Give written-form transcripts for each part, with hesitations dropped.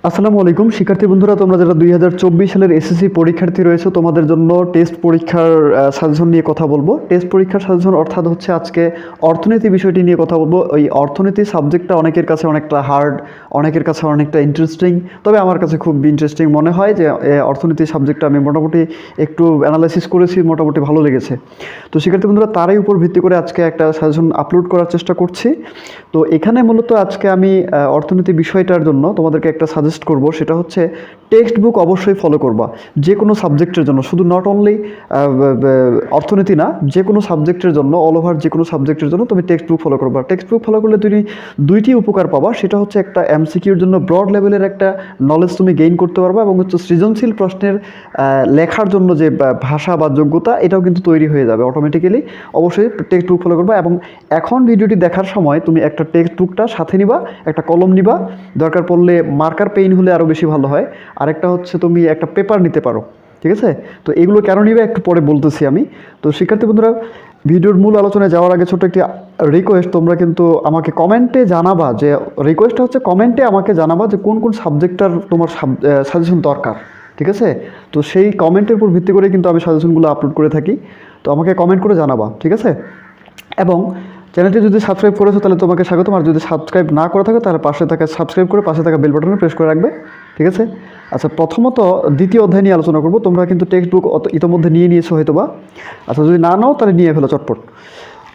আসসালামু আলাইকুম শিক্ষার্থী বন্ধুরা, তোমরা যারা 2024 সালের এসএসসি পরীক্ষার্থী রয়েছে তোমাদের জন্য টেস্ট পরীক্ষার সাজেশন নিয়ে কথা বলবো। টেস্ট পরীক্ষার সাজেশন অর্থাৎ হচ্ছে আজকে অর্থনীতি বিষয়টি নিয়ে কথা বলবো। ওই অর্থনীতি সাবজেক্টটা অনেকের কাছে অনেকটা হার্ড, অনেকের কাছে অনেকটা ইন্টারেস্টিং, তবে আমার কাছে খুব ইন্টারেস্টিং মনে হয় যে অর্থনীতি সাবজেক্টটা আমি মোটামুটি একটু অ্যানালাইসিস করেছি, মোটামুটি ভালো লেগেছে। তো শিক্ষার্থী বন্ধুরা তারই উপর ভিত্তি করে আজকে একটা সাজেশন আপলোড করার চেষ্টা করছি। তো এখানে মূলত আজকে আমি অর্থনীতি বিষয়টার জন্য তোমাদেরকে একটা সাজেস্ট করব, সেটা হচ্ছে টেক্সট বুক অবশ্যই ফলো করবা যে কোনো সাবজেক্টের জন্য, শুধু নট অনলি অর্থনীতি না, যে কোনো সাবজেক্টের জন্য, অল ওভার যে কোনো সাবজেক্টের জন্য তুমি টেক্সট বুক ফলো করবা। টেক্সট বুক ফলো করলে তুমি দুইটি উপকার পাবা, সেটা হচ্ছে একটা এমসিকিউর জন্য ব্রড লেভেলের একটা নলেজ তুমি গেইন করতে পারবা, এবং হচ্ছে সৃজনশীল প্রশ্নের লেখার জন্য যে ভাষা বা যোগ্যতা এটাও কিন্তু তৈরি হয়ে যাবে অটোমেটিক্যালি। অবশ্যই টেক্সট বুক ফলো করবা, এবং এখন ভিডিওটি দেখার সময় তুমি একটা টেক্সট বুকটা সাথে নিবা, একটা কলম নিবা, দরকার পড়লে মার্কার পেইন হলে আরও বেশি ভালো হয়, আরেকটা হচ্ছে তুমি একটা পেপার নিতে পারো, ঠিক আছে? তো এগুলো কেন নিবে একটু পরে বলতেছি আমি। তো শিক্ষার্থী বন্ধুরা, ভিডিওর মূল আলোচনায় যাওয়ার আগে ছোট্ট একটি রিকোয়েস্ট, তোমরা কিন্তু আমাকে কমেন্টে জানাবা, যে রিকোয়েস্টটা হচ্ছে কমেন্টে আমাকে জানাবা যে কোন কোন সাবজেক্টটার তোমার সাজেশন দরকার, ঠিক আছে? তো সেই কমেন্টের উপর ভিত্তি করে কিন্তু আমি সাজেশনগুলো আপলোড করে থাকি, তো আমাকে কমেন্ট করে জানাবা, ঠিক আছে? এবং চ্যানেলটি যদি সাবস্ক্রাইব করেছো তাহলে তোমাকে স্বাগতম, আর যদি সাবস্ক্রাইব না করে থাকো তাহলে পাশে থাকা সাবস্ক্রাইব করে পাশে থাকা বেল বাটনে প্রেস করে রাখবে, ঠিক আছে? আচ্ছা, প্রথমত দ্বিতীয় অধ্যায় নিয়ে আলোচনা করব। তোমরা কিন্তু টেক্সট বুক ইতোমধ্যে নিয়েছো হয়তো বা, আচ্ছা যদি না নাও তাহলে নিয়ে ফেলো চটপট।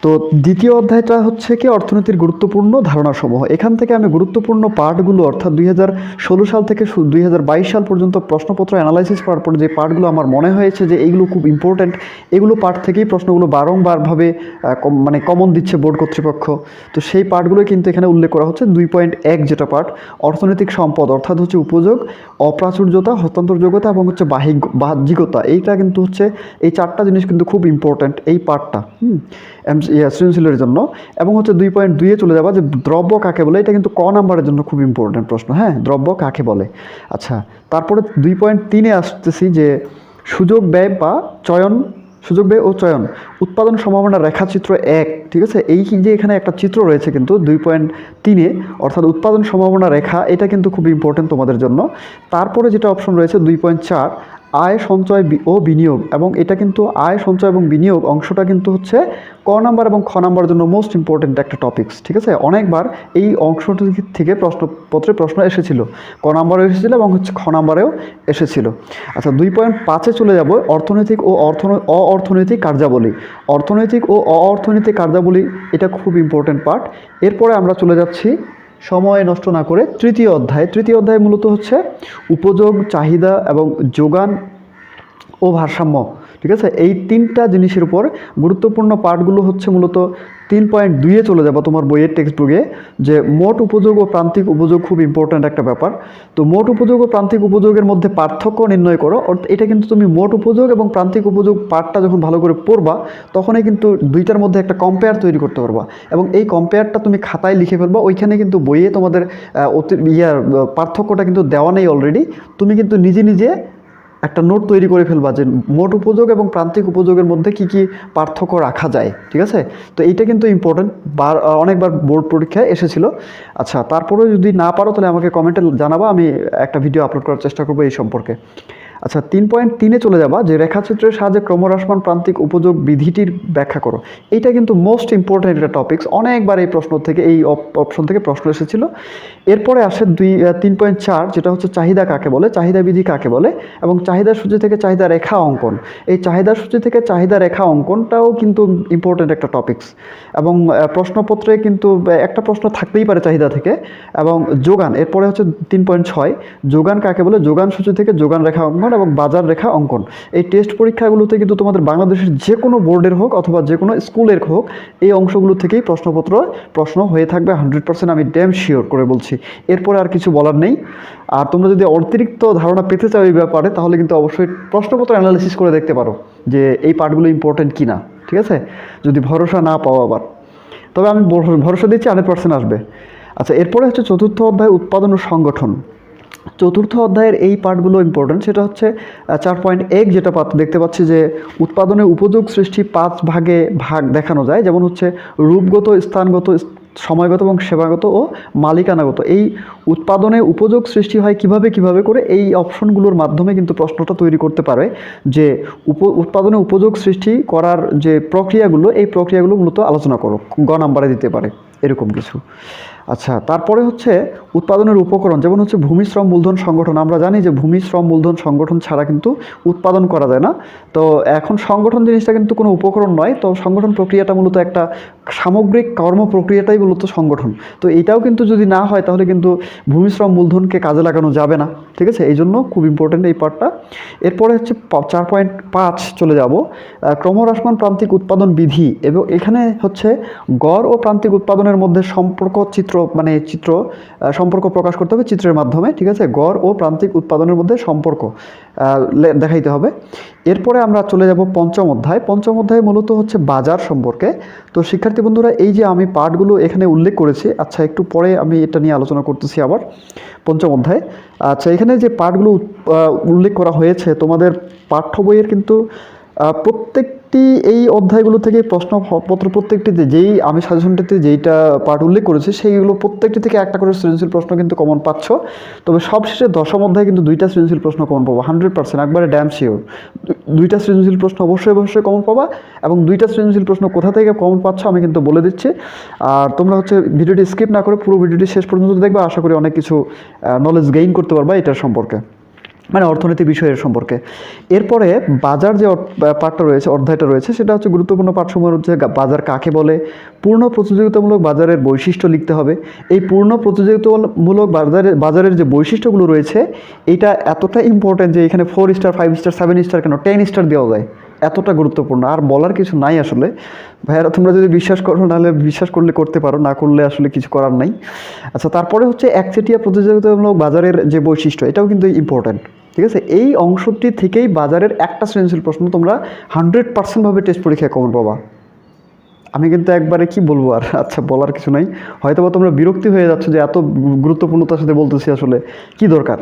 তো দ্বিতীয় অধ্যায়টা হচ্ছে কি অর্থনীতির গুরুত্বপূর্ণ ধারণাসমূহ। এখান থেকে আমি গুরুত্বপূর্ণ পার্টগুলো, অর্থাৎ 2016 সাল থেকে 2022 সাল পর্যন্ত প্রশ্নপত্র অ্যানালাইসিস করার পর যে পার্টগুলো আমার মনে হয়েছে যে এইগুলো খুব ইম্পর্ট্যান্ট, এগুলো পার্ট থেকেই প্রশ্নগুলো বারংবারভাবে মানে কমন দিচ্ছে বোর্ড কর্তৃপক্ষ। তো সেই পার্টগুলো কিন্তু এখানে উল্লেখ করা হচ্ছে। 2.1 যেটা পার্ট, অর্থনৈতিক সম্পদ, অর্থাৎ হচ্ছে উপযোগ, অপ্রাচুর্যতা, হস্তান্তরযোগ্যতা এবং হচ্ছে বাহ্যিকতা, এইটা কিন্তু হচ্ছে এই চারটা জিনিস কিন্তু খুব ইম্পর্ট্যান্ট এই পার্টটা সৃজনশীলের জন্য। এবং হচ্ছে 2.2-এ চলে যাবা যে দ্রব্য কাকে বলে, এটা কিন্তু ক নাম্বারের জন্য খুব ইম্পর্ট্যান্ট প্রশ্ন। হ্যাঁ, দ্রব্য কাকে বলে। আচ্ছা, তারপরে 2.3-এ আসতেছি যে সুযোগ ব্যয় বা চয়ন, সুযোগ ব্যয় ও চয়ন, উৎপাদন সম্ভাবনা রেখাচিত্র 1, ঠিক আছে? এই যে এখানে একটা চিত্র রয়েছে কিন্তু 2.3-এ, অর্থাৎ উৎপাদন সম্ভাবনা রেখা, এটা কিন্তু খুব ইম্পর্টেন্ট তোমাদের জন্য। তারপরে যেটা অপশন রয়েছে 2.4, আয় সঞ্চয় ও বিনিয়োগ, এবং এটা কিন্তু আয় সঞ্চয় এবং বিনিয়োগ অংশটা কিন্তু হচ্ছে ক নাম্বার এবং খ নাম্বারের জন্য মোস্ট ইম্পর্টেন্ট একটা টপিকস, ঠিক আছে? অনেকবার এই অংশটি থেকে প্রশ্নপত্রে প্রশ্ন এসেছিল, ক নাম্বারেও এসেছিল এবং হচ্ছে খ নাম্বারেও এসেছিল। আচ্ছা, 2.5-এ চলে যাব অর্থনৈতিক ও অর্থনৈতিক কার্যাবলী। অর্থনৈতিক ও অর্থনৈতিক কার্যাবলী এটা খুব ইম্পর্টেন্ট পার্ট। এরপরে আমরা চলে যাচ্ছি সময় নষ্ট না করে তৃতীয় অধ্যায়। তৃতীয় অধ্যায় মূলত হচ্ছে উপযোগ, চাহিদা এবং যোগান ও ভারসাম্য, ঠিক আছে? এই তিনটা জিনিসের উপর গুরুত্বপূর্ণ পার্টগুলো হচ্ছে মূলত 3.2-এ চলে যাবো তোমার বইয়ের টেক্সট বুকে, যে মোট উপযোগ ও প্রান্তিক উপযোগ, খুব ইম্পর্ট্যান্ট একটা ব্যাপার। তো মোট উপযোগ ও প্রান্তিক উপযোগের মধ্যে পার্থক্য নির্ণয় করো। এটা কিন্তু তুমি মোট উপযোগ এবং প্রান্তিক উপযোগ পার্টটা যখন ভালো করে পড়বা তখনই কিন্তু দুইটার মধ্যে একটা কম্পেয়ার তৈরি করতে পারবা, এবং এই কম্পেয়ারটা তুমি খাতায় লিখে ফেলবা। ওইখানে কিন্তু বইয়ে তোমাদের পার্থক্যটা কিন্তু দেওয়া নেই অলরেডি, তুমি কিন্তু নিজে নিজে একটা নোট তৈরি করে ফেলবা যে মোট উপযোগ এবং প্রান্তিক উপযোগের মধ্যে কি কি পার্থক্য রাখা যায়, ঠিক আছে? তো এইটা কিন্তু ইম্পর্টেন্ট, অনেকবার বোর্ড পরীক্ষায় এসেছিল। আচ্ছা, তারপরেও যদি না পারো তাহলে আমাকে কমেন্টে জানাবা, আমি একটা ভিডিও আপলোড করার চেষ্টা করবো এই সম্পর্কে। আচ্ছা, 3.3-এ চলে যাবা যে রেখাচিত্রের সাহায্যে ক্রমহ্রাসমান প্রান্তিক উপযোগ বিধিটির ব্যাখ্যা করো। এইটা কিন্তু মোস্ট ইম্পর্টেন্ট একটা টপিকস, অনেকবার এই প্রশ্ন থেকে, এই অপশন থেকে প্রশ্ন এসেছিল। এরপরে আসে 3.4, যেটা হচ্ছে চাহিদা কাকে বলে, চাহিদা বিধি কাকে বলে, এবং চাহিদা সূচি থেকে চাহিদা রেখা অঙ্কন। এই চাহিদা সূচি থেকে চাহিদা রেখা অঙ্কনটাও কিন্তু ইম্পর্টেন্ট একটা টপিকস, এবং প্রশ্নপত্রে কিন্তু একটা প্রশ্ন থাকতেই পারে চাহিদা থেকে। এবং যোগান, এরপরে হচ্ছে 3.6, যোগান কাকে বলে, যোগান সূচি থেকে যোগান রেখা অঙ্কন এবং বাজার রেখা অঙ্কন। এই টেস্ট পরীক্ষাগুলোতে কিন্তু তোমাদের বাংলাদেশের যে কোনো বোর্ডের হোক অথবা যে কোনো স্কুলের হোক, এই অংশগুলো থেকেই প্রশ্ন হয়ে থাকবে 100%, আমি ড্যাম শিওর করে বলছি। এরপরে আর কিছু বলার নেই। আর তোমরা যদি অতিরিক্ত ধারণা পেতে চাও এই ব্যাপারে তাহলে কিন্তু অবশ্যই প্রশ্নপত্র অ্যানালাইসিস করে দেখতে পারো যে এই পার্টগুলো ইম্পর্টেন্ট কিনা, ঠিক আছে? যদি ভরসা না পাও আবার, তবে আমি ভরসা দিচ্ছি 100% আসবে। আচ্ছা, এরপরে হচ্ছে চতুর্থ অধ্যায় উৎপাদন ও সংগঠন। চতুর্থ অধ্যায়ের এই পার্টগুলো ইম্পর্টেন্ট, সেটা হচ্ছে 4.1 যেটা দেখতে পাচ্ছি যে উৎপাদনে উপযোগ সৃষ্টি 5 ভাগে ভাগ দেখানো যায়, যেমন হচ্ছে রূপগত, স্থানগত, সময়গত এবং সেবাগত ও মালিকানাগত। এই উৎপাদনে উপযোগ সৃষ্টি হয় কিভাবে করে, এই অপশনগুলোর মাধ্যমে কিন্তু প্রশ্নটা তৈরি করতে পারে যে উৎপাদনে উপযোগ সৃষ্টি করার যে প্রক্রিয়াগুলো, এই প্রক্রিয়াগুলো মূলত আলোচনা করো, গ নাম্বারে দিতে পারে এরকম কিছু। আচ্ছা, তারপরে হচ্ছে উৎপাদনের উপকরণ, যেমন হচ্ছে ভূমি শ্রম মূলধন সংগঠন। আমরা জানি যে ভূমি শ্রম মূলধন সংগঠন ছাড়া কিন্তু উৎপাদন করা যায় না। তো এখন সংগঠন জিনিসটা কিন্তু কোনো উপকরণ নয়, তো সংগঠন প্রক্রিয়াটা মূলত একটা সামগ্রিক কর্ম প্রক্রিয়াটাই মূলত সংগঠন। তো এটাও কিন্তু যদি না হয় তাহলে কিন্তু ভূমি শ্রম মূলধনকে কাজে লাগানো যাবে না, ঠিক আছে? এই জন্য খুব ইম্পর্টেন্ট এই পার্টটা। এরপরে হচ্ছে 4.5 চলে যাব, ক্রমহ্রাসমান প্রান্তিক উৎপাদন বিধি। এবং এখানে হচ্ছে গড় ও প্রান্তিক উৎপাদনের মধ্যে সম্পর্ক সম্পর্ক প্রকাশ করতে হবে চিত্রের মাধ্যমে, ঠিক আছে? গড় ও প্রান্তিক উৎপাদনের মধ্যে সম্পর্ক দেখাইতে হবে। এরপরে আমরা চলে যাব পঞ্চম অধ্যায়। পঞ্চম অধ্যায় মূলত হচ্ছে বাজার সম্পর্কে। তো শিক্ষার্থী বন্ধুরা, এই যে আমি পার্টগুলো এখানে উল্লেখ করেছি, আচ্ছা একটু পরে আমি এটা নিয়ে আলোচনা করতেছি আবার পঞ্চম অধ্যায়। আচ্ছা, এখানে যে পার্টগুলো উল্লেখ করা হয়েছে তোমাদের পাঠ্য বইয়ের কিন্তু প্রত্যেকটি এই অধ্যায়গুলো থেকে প্রশ্নপত্র প্রত্যেকটিতে যেই আমি সাজেশনটিতে যেইটা পার্ট উল্লেখ করেছি সেইগুলো প্রত্যেকটি থেকে একটা করে সৃজনশীল প্রশ্ন কিন্তু কমন পাচ্ছ। তবে সবশেষে দশম অধ্যায়ে কিন্তু 2টা সৃজনশীল প্রশ্ন কমন পাবো 100%, একবারে ড্যাম শিওর। 2টা সৃজনশীল প্রশ্ন অবশ্যই কমন পাবা। এবং 2টা সৃজনশীল প্রশ্ন কোথা থেকে কমন পাচ্ছ আমি কিন্তু বলে দিচ্ছি। আর তোমরা হচ্ছে ভিডিওটি স্কিপ না করে পুরো ভিডিওটি শেষ পর্যন্ত দেখবে, আশা করি অনেক কিছু নলেজ গেইন করতে পারবা এটার সম্পর্কে, মানে অর্থনীতি বিষয়ের সম্পর্কে। এরপরে বাজার যে পার্টটা রয়েছে, অধ্যায়টা রয়েছে, সেটা হচ্ছে গুরুত্বপূর্ণ পাঠসমূহের হচ্ছে বাজার কাকে বলে, পূর্ণ প্রতিযোগিতামূলক বাজারের বৈশিষ্ট্য লিখতে হবে। এই পূর্ণ প্রতিযোগিতামূলক বাজারের যে বৈশিষ্ট্যগুলো রয়েছে, এটা এতটা ইম্পর্টেন্ট যে এখানে 4 স্টার 5 স্টার 7 স্টার কেন 10 স্টার দেওয়া যায়, এতটা গুরুত্বপূর্ণ। আর বলার কিছু নাই আসলে ভাইয়ারা, তোমরা যদি বিশ্বাস করো, নাহলে বিশ্বাস করলে করতে পারো, না করলে আসলে কিছু করার নাই। আচ্ছা, তারপরে হচ্ছে একচেটিয়া প্রতিযোগিতামূলক বাজারের যে বৈশিষ্ট্য, এটাও কিন্তু ইম্পর্টেন্ট, ঠিক আছে? এই অংশটি থেকেই বাজারের একটা সৃজনশীল প্রশ্ন তোমরা 100% ভাবে টেস্ট পরীক্ষায় কমন পাবা। আমি কিন্তু একবারে কি বলবো আর, আচ্ছা বলার কিছু নাই। হয়তো বা তোমরা বিরক্তি হয়ে যাচ্ছ যে এত গুরুত্বপূর্ণতার সাথে বলতেছি, আসলে কি দরকার।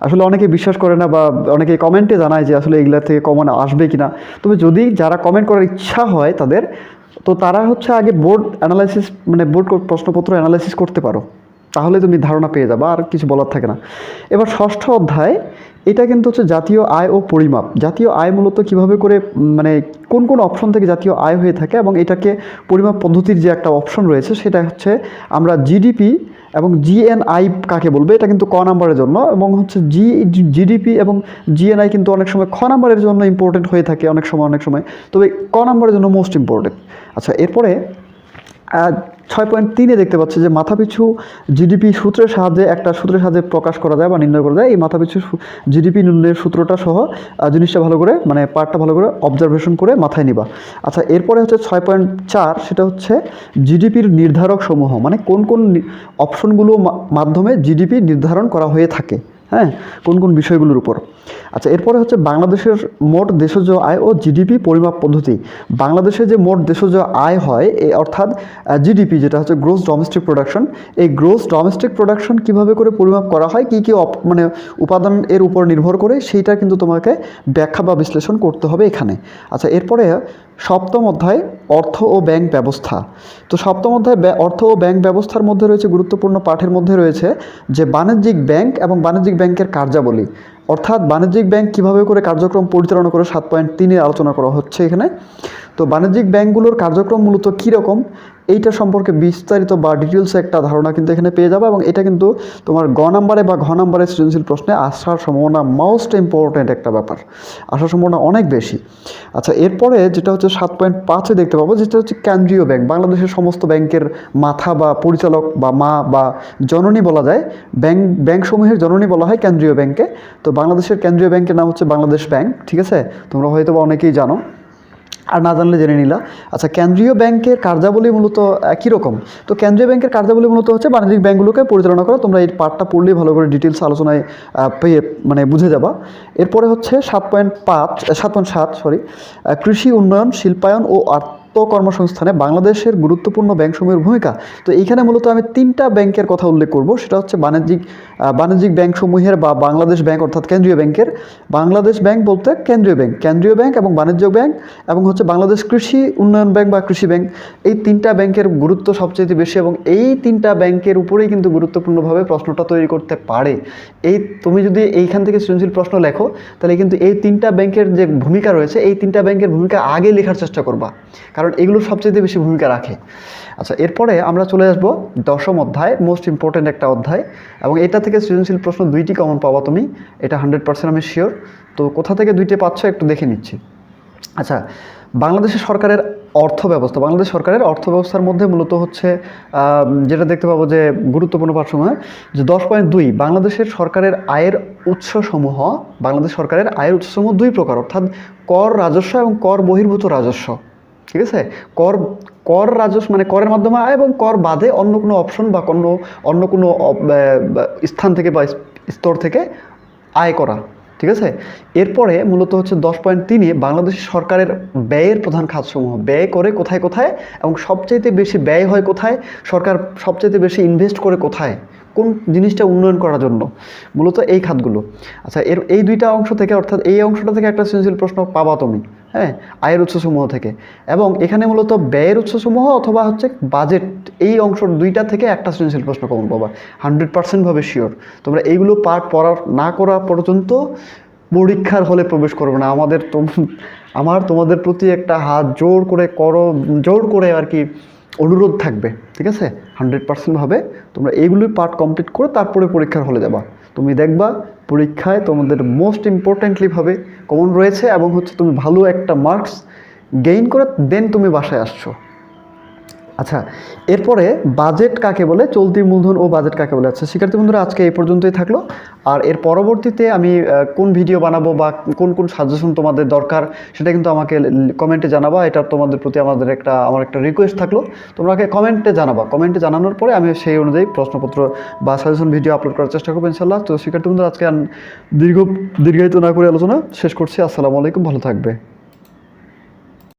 আসলে অনেকে বিশ্বাস করে না বা অনেকে কমেন্টে জানায় যে আসলে এগুলা থেকে কমন আসবে কিনা। তবে যদি যারা কমেন্ট করার ইচ্ছা হয় তাদের, তো তারা হচ্ছে আগে বোর্ড অ্যানালাইসিস, মানে বোর্ড প্রশ্নপত্র অ্যানালাইসিস করতে পারো, তাহলে তুমি ধারণা পেয়ে যাবে, আর কিছু বলার থাকে না। এবার ষষ্ঠ অধ্যায়, এটা কিন্তু হচ্ছে জাতীয় আয় ও পরিমাপ। জাতীয় আয় মূলত কিভাবে করে, মানে কোন কোন অপশন থেকে জাতীয় আয় হয়ে থাকে এবং এটাকে পরিমাপ পদ্ধতির যে একটা অপশন রয়েছে, সেটা হচ্ছে আমরা জিডিপি এবং জিএনআই কাকে বলবে, এটা কিন্তু ক নাম্বারের জন্য, এবং হচ্ছে জিডিপি এবং জিএনআই কিন্তু অনেক সময় খ নাম্বারের জন্য ইম্পর্টেন্ট হয়ে থাকে, অনেক সময়, তবে ক নাম্বারের জন্য মোস্ট ইম্পর্টেন্ট। আচ্ছা, এরপরে 6.3 দেখতে পাচ্ছি যে মাথাপিছু জিডিপি সূত্রের সাহায্যে প্রকাশ করা যায় বা নির্ণয় করা যায়। এই মাথাপিছু জিডিপি নির্ণয়ের সূত্রটা সহ জিনিসটা ভালো করে, মানে পার্টটা ভালো করে অবজারভেশন করে মাথায় নিবা। আচ্ছা, এরপরে হচ্ছে 6.4, সেটা হচ্ছে জিডিপির নির্ধারক সমূহ, মানে কোন কোন অপশনগুলো মাধ্যমে জিডিপি নির্ধারণ করা হয়ে থাকে, হ্যাঁ, কোন কোন বিষয়গুলোর উপর। আচ্ছা, এরপরে হচ্ছে বাংলাদেশের মোট দেশজ আয় ও জিডিপি পরিমাপ পদ্ধতি। বাংলাদেশে যে মোট দেশজ আয় হয়, অর্থাৎ জিডিপি, যেটা হচ্ছে গ্রোস ডোমেস্টিক প্রোডাকশন, এই গ্রোস ডোমেস্টিক প্রোডাকশন কীভাবে করে পরিমাপ করা হয়, কী কী মানে উপাদান এর উপর নির্ভর করে, সেইটা কিন্তু তোমাকে ব্যাখ্যা বা বিশ্লেষণ করতে হবে এখানে। আচ্ছা, এরপরে সপ্তম অধ্যায় অর্থ ও ব্যাংক ব্যবস্থা। তো সপ্তম অধ্যায় অর্থ ও ব্যাংক ব্যবস্থার মধ্যে রয়েছে, গুরুত্বপূর্ণ পাঠের মধ্যে রয়েছে যে বাণিজ্যিক ব্যাংক এবং বাণিজ্যিক ব্যাংকের কার্যাবলী, অর্থাৎ বাণিজ্যিক ব্যাংক কীভাবে করে কার্যক্রম পরিচালনা করে 7.3 আলোচনা করা হচ্ছে এখানে। তো বাণিজ্যিক ব্যাংকগুলোর কার্যক্রম মূলত কীরকম, এইটা সম্পর্কে বিস্তারিত বা ডিটেলসে একটা ধারণা কিন্তু এখানে পেয়ে যাবে, এবং এটা কিন্তু তোমার গ নাম্বারে বা ঘ নাম্বারে সৃজনশীল প্রশ্নে আসার সম্ভাবনা মোস্ট ইম্পর্ট্যান্ট একটা ব্যাপার, আসার সম্ভাবনা অনেক বেশি। আচ্ছা, এরপরে যেটা হচ্ছে 7.5 দেখতে পাবো, যেটা হচ্ছে কেন্দ্রীয় ব্যাংক। বাংলাদেশের সমস্ত ব্যাংকের মাথা বা পরিচালক বা মা বা জননী বলা যায়, ব্যাংকসমূহের জননী বলা হয় কেন্দ্রীয় ব্যাংকে। তো বাংলাদেশের কেন্দ্রীয় ব্যাংকের নাম হচ্ছে বাংলাদেশ ব্যাংক, ঠিক আছে? তোমরা হয়তো বা অনেকেই জানো, আর না জানলে জেনে নিলা। আচ্ছা, কেন্দ্রীয় ব্যাংকের কার্যাবলী মূলত কীরকম? তো কেন্দ্রীয় ব্যাংকের কার্যাবলী মূলত হচ্ছে বাণিজ্যিক ব্যাংকগুলোকে পরিচালনা করা। তোমরা এই পার্টটা পড়লেই ভালো করে ডিটেলস আলোচনায় পেয়ে মানে বুঝে যাবা। এরপরে হচ্ছে 7.7 কৃষি উন্নয়ন, শিল্পায়ন ও কর্মসংস্থানে বাংলাদেশের গুরুত্বপূর্ণ ব্যাংকসমূহের ভূমিকা। তো এইখানে মূলত আমি 3টা ব্যাংকের কথা উল্লেখ করব, সেটা হচ্ছে বাণিজ্যিক বাণিজ্যিক ব্যাংকসমূহের বা বাংলাদেশ ব্যাংক অর্থাৎ কেন্দ্রীয় ব্যাংকের, বাংলাদেশ ব্যাংক বলতে কেন্দ্রীয় ব্যাংক এবং বাণিজ্য ব্যাংক এবং হচ্ছে বাংলাদেশ কৃষি উন্নয়ন ব্যাংক বা কৃষি ব্যাংক, এই তিনটা ব্যাংকের গুরুত্ব সবচেয়ে বেশি এবং এই তিনটা ব্যাংকের উপরেই কিন্তু গুরুত্বপূর্ণভাবে প্রশ্নটা তৈরি করতে পারে। তুমি যদি এইখান থেকে সৃজনশীল প্রশ্ন লেখো তাহলে কিন্তু এই তিনটা ব্যাংকের যে ভূমিকা রয়েছে এই তিনটা ব্যাংকের ভূমিকা আগে লেখার চেষ্টা করবা, কারণ এগুলো সবচেয়ে বেশি ভূমিকা রাখে। আচ্ছা, এরপরে আমরা চলে আসবো 10ম অধ্যায়, মোস্ট ইম্পর্টেন্ট একটা অধ্যায়, এবং এটা থেকে সৃজনশীল প্রশ্ন 2টি কমন পাবা তুমি, এটা 100% আমি শিওর। তো কোথা থেকে 2টি পাচ্ছ একটু দেখে নিচ্ছি। আচ্ছা, বাংলাদেশের সরকারের বাংলাদেশ সরকারের অর্থব্যবস্থার মধ্যে মূলত হচ্ছে যেটা দেখতে পাবো যে গুরুত্বপূর্ণ পাঠসমূহ যে 10.2 বাংলাদেশ সরকারের আয়ের উৎসসমূহ 2 প্রকার, অর্থাৎ কর রাজস্ব এবং কর বহির্ভূত রাজস্ব। ঠিক আছে, কর রাজস্ব মানে করের মাধ্যমে আয় এবং কর বাদে অন্য কোনো অপশন বা অন্য কোনো স্থান থেকে বা স্তর থেকে আয় করা। ঠিক আছে, এরপরে মূলত হচ্ছে 10.3 বাংলাদেশ সরকারের ব্যয়ের প্রধান খাতসমূহ, ব্যয় করে কোথায় কোথায় এবং সবচাইতে বেশি ব্যয় হয় কোথায়, সরকার সবচাইতে বেশি ইনভেস্ট করে কোথায়, কোন জিনিসটা উন্নয়ন করার জন্য, মূলত এই খাতগুলো। আচ্ছা, এই 2টা অংশ থেকে, অর্থাৎ এই অংশটা থেকে একটা সৃজনশীল প্রশ্ন পাবা তুমি, হ্যাঁ, আয়ের উৎসসমূহ থেকে, এবং এখানে মূলত ব্যয়ের উৎসসমূহ অথবা হচ্ছে বাজেট, এই অংশ 2টা থেকে একটা সৃজনশীল প্রশ্ন কমন পাবা 100% ভাবে শিওর। তোমরা এইগুলো পাঠ না করা পর্যন্ত পরীক্ষার হলে প্রবেশ করবে না। আমার তোমাদের প্রতি একটা হাত জোর করে আর কি অনুরোধ থাকবে, ঠিক আছে? 100% ভাবে তোমরা এইগুলোই পার্ট কমপ্লিট করে তারপরে পরীক্ষার হলে যাবা। তুমি দেখবা পরীক্ষায় তোমাদের মোস্ট ইম্পর্টেন্টলি ভাবে কমন রয়েছে এবং হচ্ছে তুমি ভালো একটা মার্কস গেইন করে দেন তুমি বাসায় আসছো। আচ্ছা, এরপরে বাজেট কাকে বলে, চলতি মূলধন ও বাজেট কাকে বলে। আচ্ছা শিক্ষার্থী বন্ধুরা, আজকে এই পর্যন্তই থাকলো। আর এর পরবর্তীতে আমি কোন ভিডিও বানাবো বা কোন সাজেশন তোমাদের দরকার সেটা কিন্তু আমাকে কমেন্টে জানাবা। এটা তোমাদের প্রতি আমার একটা রিকোয়েস্ট থাকলো, তোমরা কমেন্টে জানাবা। কমেন্টে জানানোর পরে আমি সেই অনুযায়ী প্রশ্নপত্র বা সাজেশন ভিডিও আপলোড করার চেষ্টা করবো ইনশাল্লাহ। তো শিক্ষার্থী বন্ধুরা, আজকে দীর্ঘায়িত না করে আলোচনা শেষ করছি। আসসালামু আলাইকুম, ভালো থাকবে।